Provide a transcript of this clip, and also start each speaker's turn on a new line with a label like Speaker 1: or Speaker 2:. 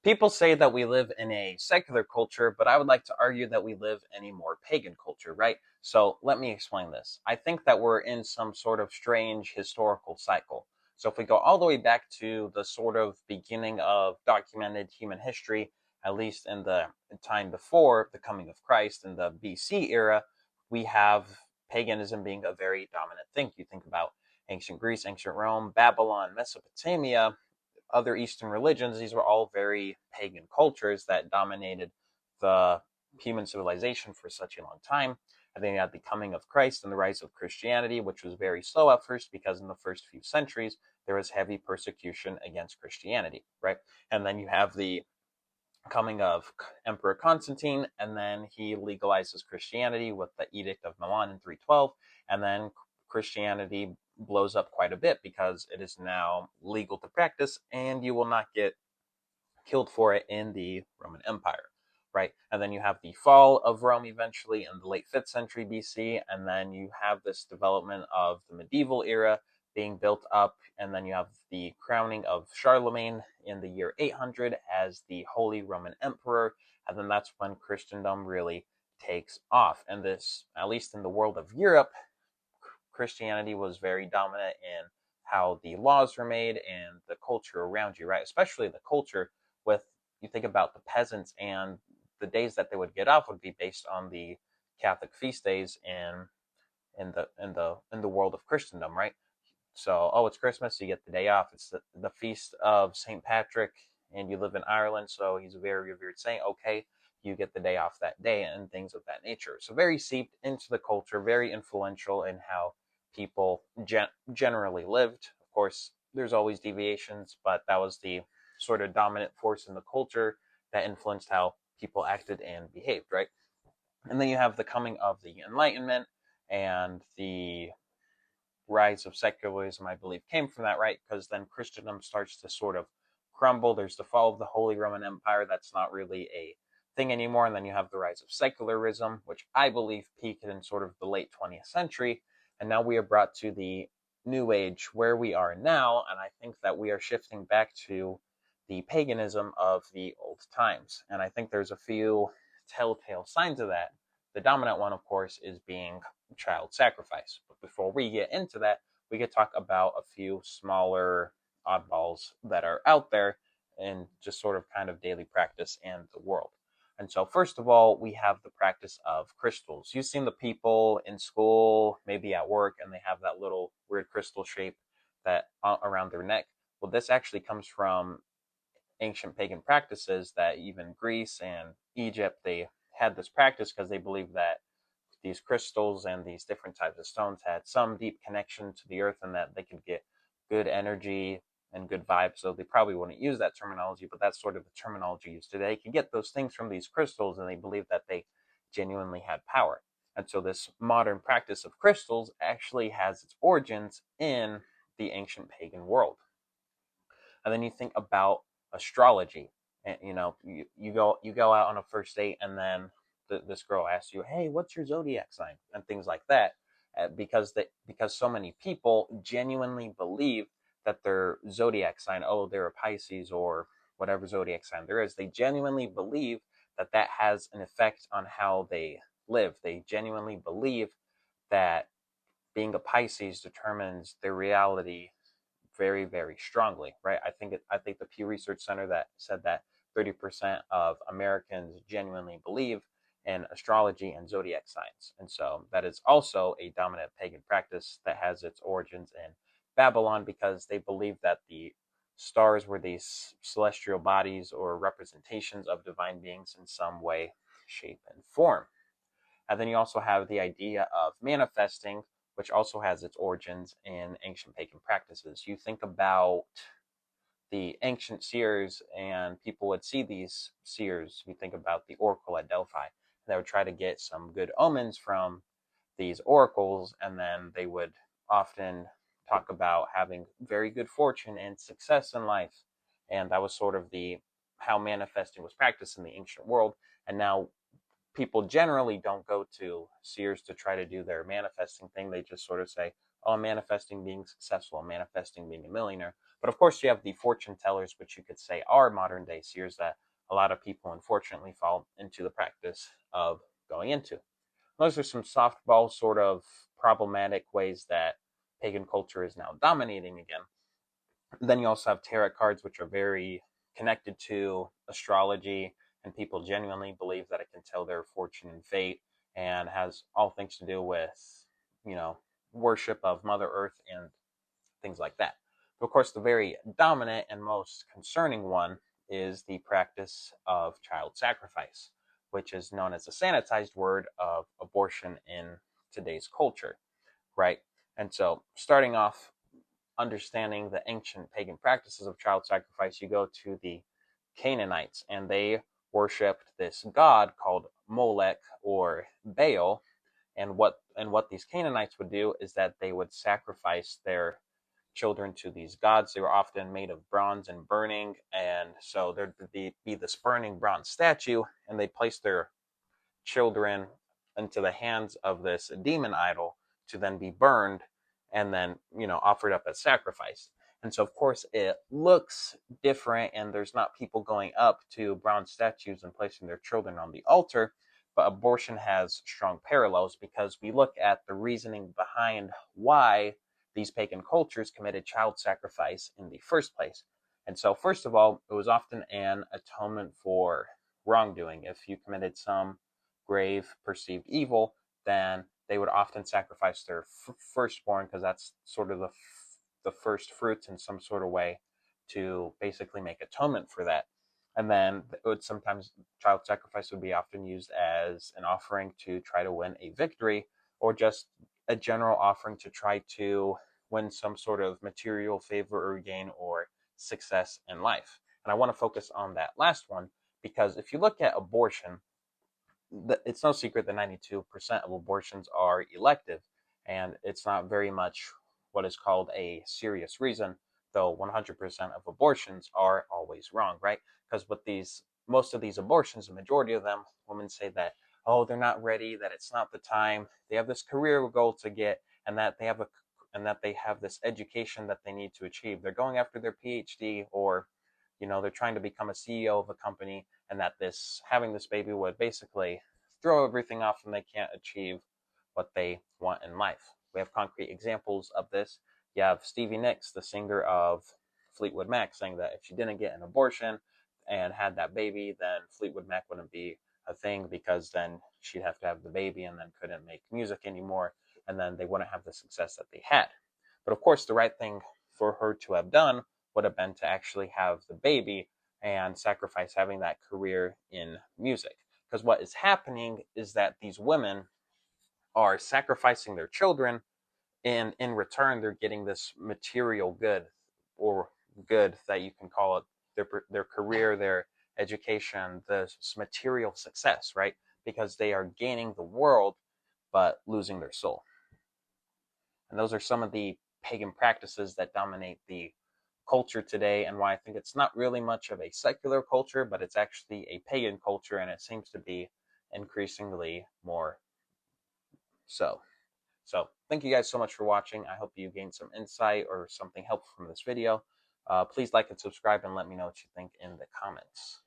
Speaker 1: People say that we live in a secular culture, but I would like to argue that we live in a more pagan culture, right? So let me explain this. I think that we're in some sort of strange historical cycle. So if we go all the way back to the sort of beginning of documented human history, at least in the time before the coming of Christ in the BC era, we have paganism being a very dominant thing. You think about ancient Greece, ancient Rome, Babylon, Mesopotamia, other Eastern religions, these were all very pagan cultures that dominated the human civilization for such a long time. And then you had the coming of Christ and the rise of Christianity, which was very slow at first because in the first few centuries there was heavy persecution against Christianity, right? And then you have the coming of Emperor Constantine, and then he legalizes Christianity with the Edict of Milan in 312, and then Christianity blows up quite a bit because it is now legal to practice, and you will not get killed for it in the Roman Empire, right? And then you have the fall of Rome eventually in the late 5th century BC, and then you have this development of the medieval era being built up, and then you have the crowning of Charlemagne in the year 800 as the Holy Roman Emperor, and then that's when Christendom really takes off. And this, at least in the world of Europe, Christianity was very dominant in how the laws were made and the culture around you, right? Especially the culture with, you think about the peasants, and the days that they would get off would be based on the Catholic feast days in the world of Christendom, right? So, oh, it's Christmas, so you get the day off. It's the feast of St. Patrick, and you live in Ireland, so he's a very revered saint. Okay, you get the day off that day, and things of that nature. So, very seeped into the culture, very influential in how people generally lived. Of course, there's always deviations, but that was the sort of dominant force in the culture that influenced how people acted and behaved, right? And then you have the coming of the Enlightenment and the rise of secularism, I believe, came from that, right? Because then Christendom starts to sort of crumble. There's the fall of the Holy Roman Empire. That's not really a thing anymore. And then you have the rise of secularism, which I believe peaked in sort of the late 20th century. And now we are brought to the new age where we are now. And I think that we are shifting back to the paganism of the old times. And I think there's a few telltale signs of that. The dominant one, of course, is being child sacrifice. But before we get into that, we could talk about a few smaller oddballs that are out there in just sort of kind of daily practice in the world. And so, first of all, we have the practice of crystals. You've seen the people in school, maybe at work, and they have that little weird crystal shape that around their neck. Well, this actually comes from ancient pagan practices that even Greece and Egypt, they had this practice because they believed that these crystals and these different types of stones had some deep connection to the earth and that they could get good energy and good vibes. So they probably wouldn't use that terminology, but that's sort of the terminology used today. You could get those things from these crystals, and they believed that they genuinely had power. And so this modern practice of crystals actually has its origins in the ancient pagan world. And then you think about astrology, and you go out on a first date, and then this girl asks you, "Hey, what's your zodiac sign?" and things like that, because so many people genuinely believe that their zodiac sign, oh, they're a Pisces or whatever zodiac sign there is, they genuinely believe that that has an effect on how they live. They genuinely believe that being a Pisces determines their reality very, very strongly, right? I think the Pew Research Center that said that 30% of Americans genuinely believe in astrology and zodiac signs. And so that is also a dominant pagan practice that has its origins in Babylon, because they believe that the stars were these celestial bodies or representations of divine beings in some way, shape, and form. And then you also have the idea of manifesting, which also has its origins in ancient pagan practices. You think about the ancient seers, and people would see these seers. You think about the oracle at Delphi. They would try to get some good omens from these oracles, and then they would often talk about having very good fortune and success in life. And that was sort of the how manifesting was practiced in the ancient world. And now people generally don't go to seers to try to do their manifesting thing. They just sort of say, oh, I'm manifesting being successful, I'm manifesting being a millionaire. But of course, you have the fortune tellers, which you could say are modern day seers that a lot of people unfortunately fall into the practice of going into. Those are some softball sort of problematic ways that pagan culture is now dominating again. Then you also have tarot cards, which are very connected to astrology, and people genuinely believe that it can tell their fortune and fate, and has all things to do with, you know, worship of Mother Earth and things like that. But of course, the very dominant and most concerning one is the practice of child sacrifice, which is known as a sanitized word of abortion in today's culture, right? And so, starting off, understanding the ancient pagan practices of child sacrifice, you go to the Canaanites, and they worshipped this god called Molech or Baal. And what these Canaanites would do is that they would sacrifice their children to these gods. They were often made of bronze and burning, and so there'd be this burning bronze statue, and they place their children into the hands of this demon idol to then be burned and then, offered up as sacrifice. And so, of course, it looks different, and there's not people going up to bronze statues and placing their children on the altar. But abortion has strong parallels because we look at the reasoning behind why these pagan cultures committed child sacrifice in the first place. And so, first of all, it was often an atonement for wrongdoing. If you committed some grave perceived evil, then they would often sacrifice their firstborn, because that's sort of the first fruits in some sort of way, to basically make atonement for that. And then it would sometimes, child sacrifice would be often used as an offering to try to win a victory, or just a general offering to try to win some sort of material favor or gain or success in life. And I want to focus on that last one, because if you look at abortion, it's no secret that 92% of abortions are elective, and it's not very much what is called a serious reason, though 100% of abortions are always wrong, right? Because with most of these abortions, the majority of them, women say that, oh, they're not ready, that it's not the time, they have this career goal to get, and that they have this education that they need to achieve. They're going after their PhD, or they're trying to become a CEO of a company, and that having this baby would basically throw everything off, and they can't achieve what they want in life. We have concrete examples of this. You have Stevie Nicks, the singer of Fleetwood Mac, saying that if she didn't get an abortion and had that baby, then Fleetwood Mac wouldn't be a thing, because then she'd have to have the baby and then couldn't make music anymore, and then they wouldn't have the success that they had. But of course, the right thing for her to have done would have been to actually have the baby and sacrifice having that career in music. Because what is happening is that these women are sacrificing their children, and in return, they're getting this material good, or good that you can call it their career, their education, this material success, right? Because they are gaining the world but losing their soul. And those are some of the pagan practices that dominate the culture today, and why I think it's not really much of a secular culture, but it's actually a pagan culture, and it seems to be increasingly more so. So thank you guys so much for watching. I hope you gained some insight or something helpful from this video. Please like and subscribe, and let me know what you think in the comments.